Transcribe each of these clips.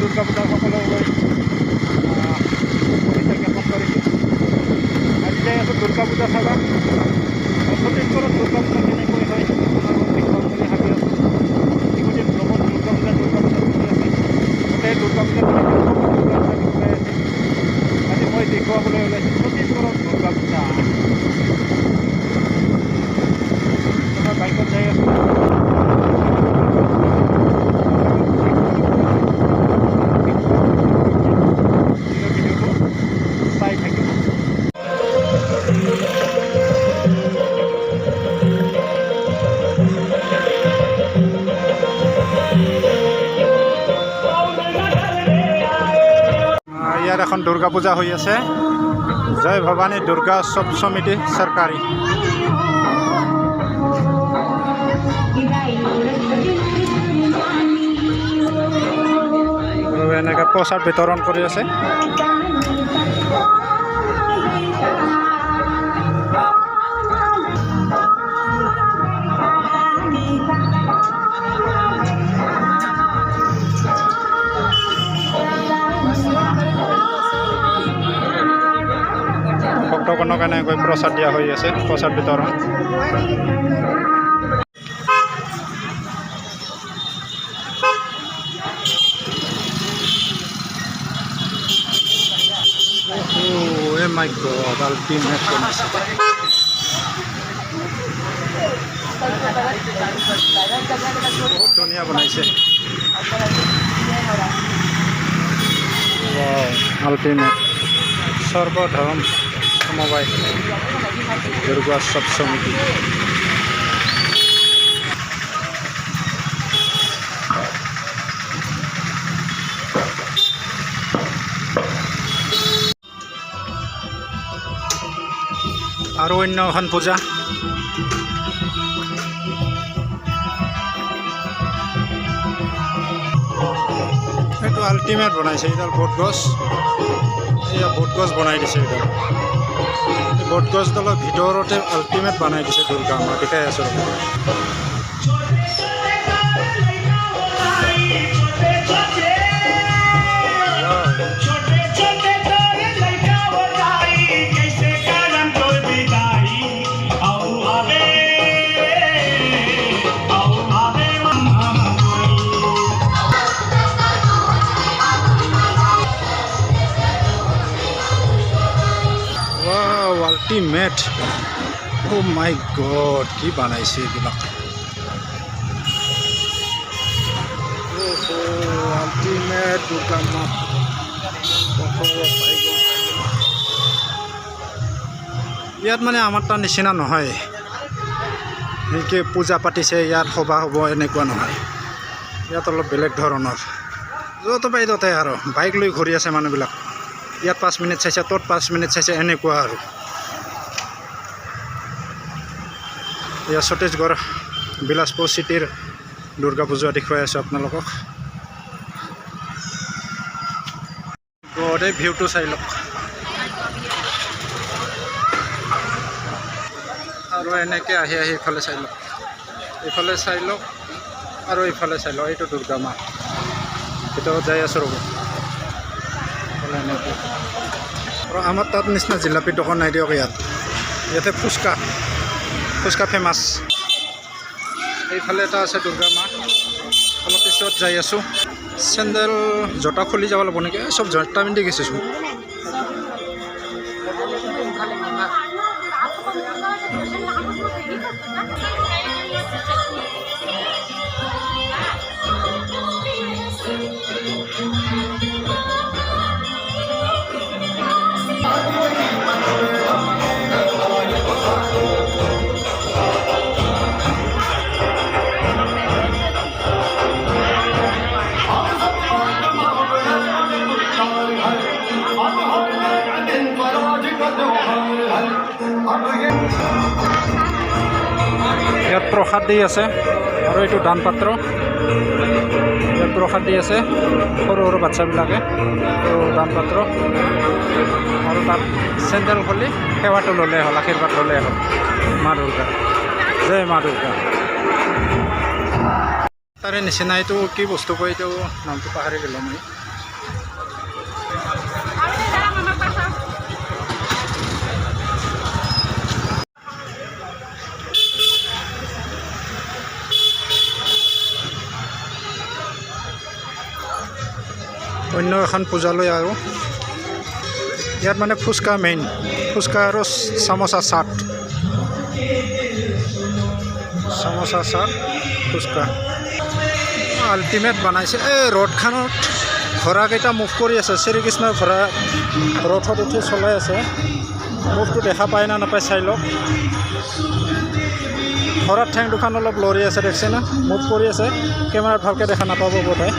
দুৰ্গা পূজা সকলোলৈ শুভেচ্ছা জ্ঞাপন কৰিছোঁ। আজি যাই আছোঁ দুৰ্গা পূজা চাবা। ছত্তীশগড়ত দুৰ্গা পূজা কেনেকৈ হয় দেখুৱাম বুলি ভাবি আছোঁ। ইতিমধ্যে ব্লগত দুৰ্গা পূজা চলি আছে। গোটেই দুৰ্গা পূজা দেখুৱাই আছে। আজি মই দেখুৱাবলৈ ওলাইছোঁ ছত্তীশগড়ত দুৰ্গা পূজা। মই বাইকত যাই আছোঁ। ইয়াত এখন দুৰ্গা পূজা হৈ আছে। জয় ভৱানী দুৰ্গা উৎসৱ সমিতি চৰকাৰী। আৰু এনেকৈ প্ৰসাদ বিতৰণ কৰি আছে। ভক্তগণক এনেকৈ প্ৰসাদ দিয়া হৈ আছে, প্ৰসাদ বিতৰণ। Oh my God, ultimate বনাইছে। বহুত ধুনীয়া বনাইছে। আল্টিমেট সৰ্বধৰ্ম সমবায় দুৰ্গা উৎসৱ সমিতি। আৰু অন্য এখন পূজা। এইটো আল্টিমেট বনাইছে। এইডাল বটগছ, এয়া বটগছ বনাই দিছে। এইডাল বটগছডালৰ ভিতৰতে আল্টিমেট বনাই দিছে দুৰ্গা মা। দেখাই আছোঁ। আল্টিমেট। ও মাই গড, কি বানাইছে এইবিলাক। আল্টিমেট দুৰ্গা মা। ইয়াত মানে আমাৰ তাৰ নিচিনা নহয়। এনেকৈ পূজা পাতিছে, ইয়াত সভা হ'ব এনেকুৱা নহয়। ইয়াত অলপ বেলেগ ধৰণৰ। য'ত পাই ত'তে আৰু বাইক লৈ ঘূৰি আছে মানুহবিলাক। ইয়াত 5 মিনিট চাইছে, ত'ত 5 মিনিট চাইছে, এনেকুৱা আৰু। এয়া ছত্তীশগড় বিলাসপুৰ চিটিৰ দুৰ্গা পূজা দেখুৱাই আছোঁ আপোনালোকক। গোটেই ভিউটো চাই লওক। আৰু এনেকৈ আহি আহি ইফালে চাই লওক, ইফালে চাই লওক আৰু ইফালে চাই লওক। এইটো দুৰ্গা মা। ভিতৰত যাই আছোঁ ৰ'ব। এনেকৈ আৰু আমাৰ তাত নিচিনা জিলাপি দোকান নাই দিয়ক। ইয়াতে ফুচকা ফেমাছ। এইফালে এটা আছে দুৰ্গা মা। অলপ পিছত যাই আছোঁ। চেণ্ডেল জোতা খুলি যাব লাগিব নেকি? চব জোতা পিন্ধি গৈছোঁ। ইয়াত প্ৰসাদ দি আছে আৰু এইটো দান পাত্ৰ। ইয়াত প্ৰসাদ দি আছে সৰু সৰু বাচ্চাবিলাকে। দান পাত্ৰ আৰু তাত চেণ্ডেল খুলি সেৱাটো ল'লে হ'ল, আশীৰ্বাদ ল'লে হ'ল মা দুৰ্গা। জয় মা দুৰ্গা। তাৰে নিচিনা এইটো কি বস্তু কয়, এইটো নামটো পাহৰি গ'লোঁ মই। অন্য এখন পূজালৈ আৰু ইয়াত মানে ফুচকা মেইন ফুচকা আৰু চামোচা চাট ফুচকা আল্টিমেট বনাইছে এই ৰথখনত ঘোঁৰাকেইটা মুভ কৰি আছে শ্ৰীকৃষ্ণৰ ঘোঁৰা ৰথত উঠি চলাই আছে মুভটো দেখা পায় না নাপায় চাই লওক ঘোঁৰাৰ ঠেং দুখন অলপ লৰি আছে দেখছে না মুভ কৰি আছে কেমেৰাত ভালকৈ দেখা নাপাব বোধহয়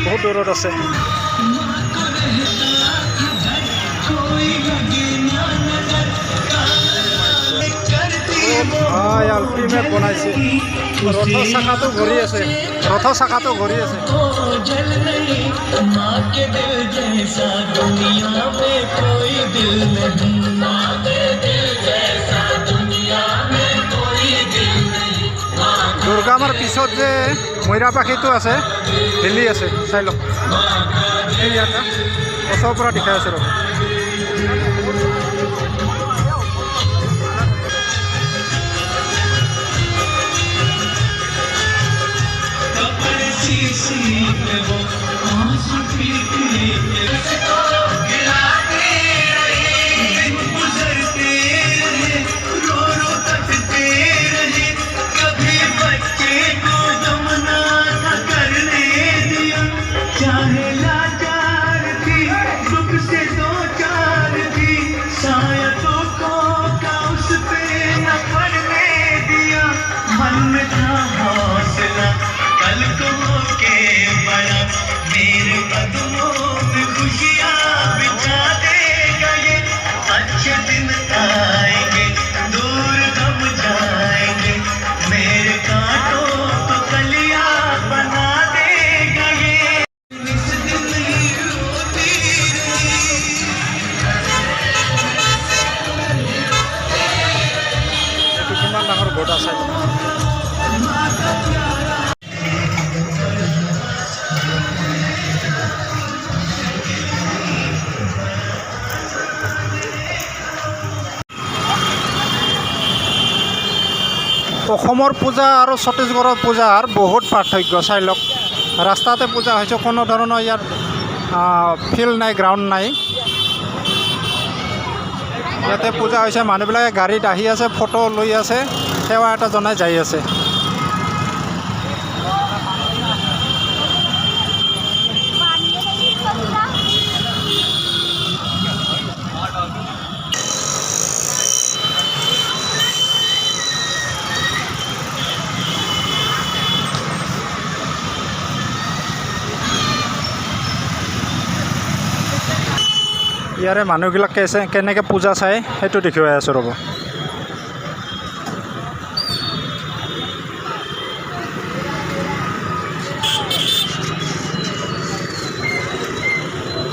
বহুত দূৰত আছে আল্টিমেট বনাইছে ৰথৰ চাকাটো ঘূৰি আছে দুৰ্গা মাৰ পিছত যে মৈৰা পাখিটো আছে হিলি আছে চাই লওক এই ইয়াতে ওচৰৰ পৰা দেখাই আছে ৰ'ব গোটা চাই অসমৰ পূজা আৰু ছত্তীশগড়ৰ পূজাৰ বহুত পাৰ্থক্য চাই লওক ৰাস্তাতে পূজা হৈছে কোনো ধৰণৰ ইয়াত ফিল্ড নাই গ্ৰাউণ্ড নাই ইয়াতে পূজা হৈছে মানুহবিলাকে গাড়ীত আহি আছে ফটো লৈ আছে সেৱা এটা জনাই যাই আছে ইয়াৰে মানুহবিলাক কেনেকৈ পূজা চাই সেইটো দেখুৱাই আছোঁ ৰ'ব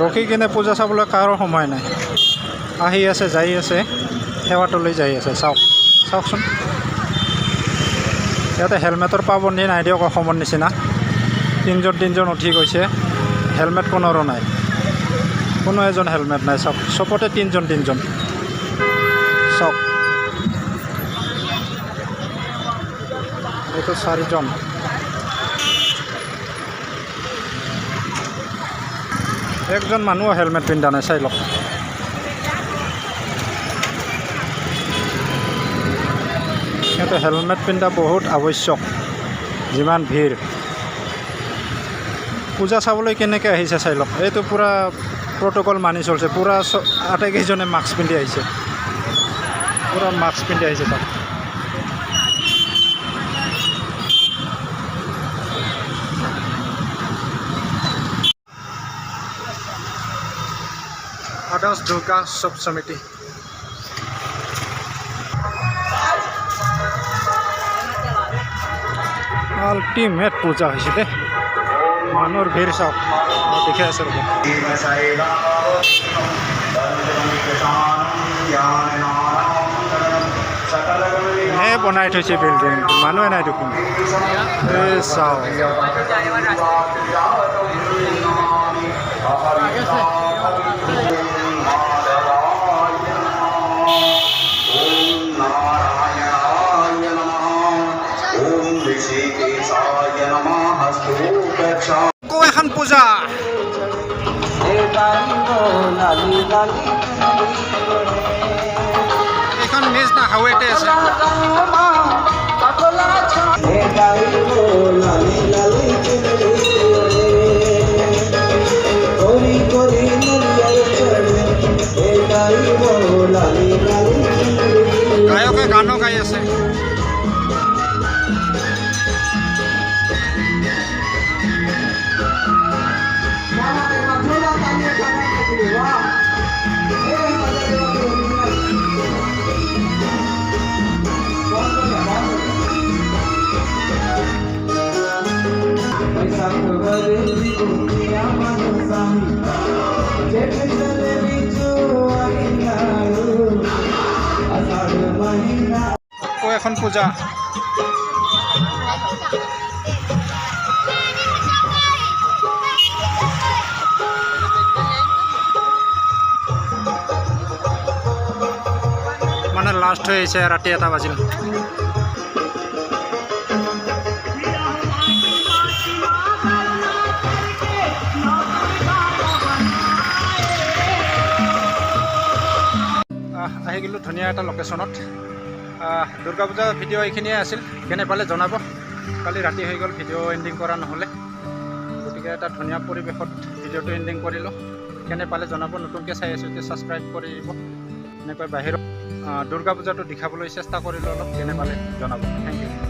ৰখি কিনে পূজা চাবলৈ কাৰো সময় নাই আহি আছে যাই আছে সেৱাটো লৈ যাই আছে চাওকচোন ইয়াতে হেলমেটৰ পাবন্ধি নাই দিয়ক অসমৰ নিচিনা তিনিজন উঠি গৈছে হেলমেট কোনোৰো নাই কোনো এজন হেলমেট নাই চাওক চবতে তিনিজন চাওক এইটো 4জন একজন মানুহ হেলমেট পিন্ধা নাই চাই লওক ইয়াতে হেলমেট পিন্ধা বহুত আৱশ্যক যিমান ভিৰ পূজা চাবলৈ কেনেকৈ আহিছে চাই লওক এইটো পূৰা প্ৰট'কল মানি চলিছে পূৰা আটাইকেইজনে মাস্ক পিন্ধি আহিছে পূৰা মাস্ক পিন্ধি আহিছে তাত আদাৰ্ছ দুৰ্গা উৎসৱ সমিতি আল্টিমেট পূজা হৈছে দেই মানুহৰ ভিৰ চাওক দেখি আছে ৰ'ব বনাই থৈছে বিল্ডিং মানুহে নাই দেখোন এই চাওক আকৌ এখন পূজা এইখন মিছ না হাৱেতে আছে গায়কে গানো গাই আছে এখন পূজা মানে লাষ্ট হৈ আহিছে ৰাতি 1 বাজিল আহি গ'লোঁ ধুনীয়া এটা লোকেশ্যনত দুৰ্গা পূজা ভিডিঅ' এইখিনিয়ে আছিল কেনে পালে জনাব কালি ৰাতি হৈ গ'ল ভিডিঅ' এণ্ডিং কৰা নহ'লে গতিকে এটা ধুনীয়া পৰিৱেশত ভিডিঅ'টো এণ্ডিং কৰিলোঁ কেনে পালে জনাব নতুনকৈ চাই আছোঁ যে ছাবস্ক্ৰাইব কৰি দিব এনেকৈ বাহিৰত দুৰ্গা পূজাটো দেখাবলৈ চেষ্টা কৰিলোঁ অলপ কেনে পালে জনাব থেংক ইউ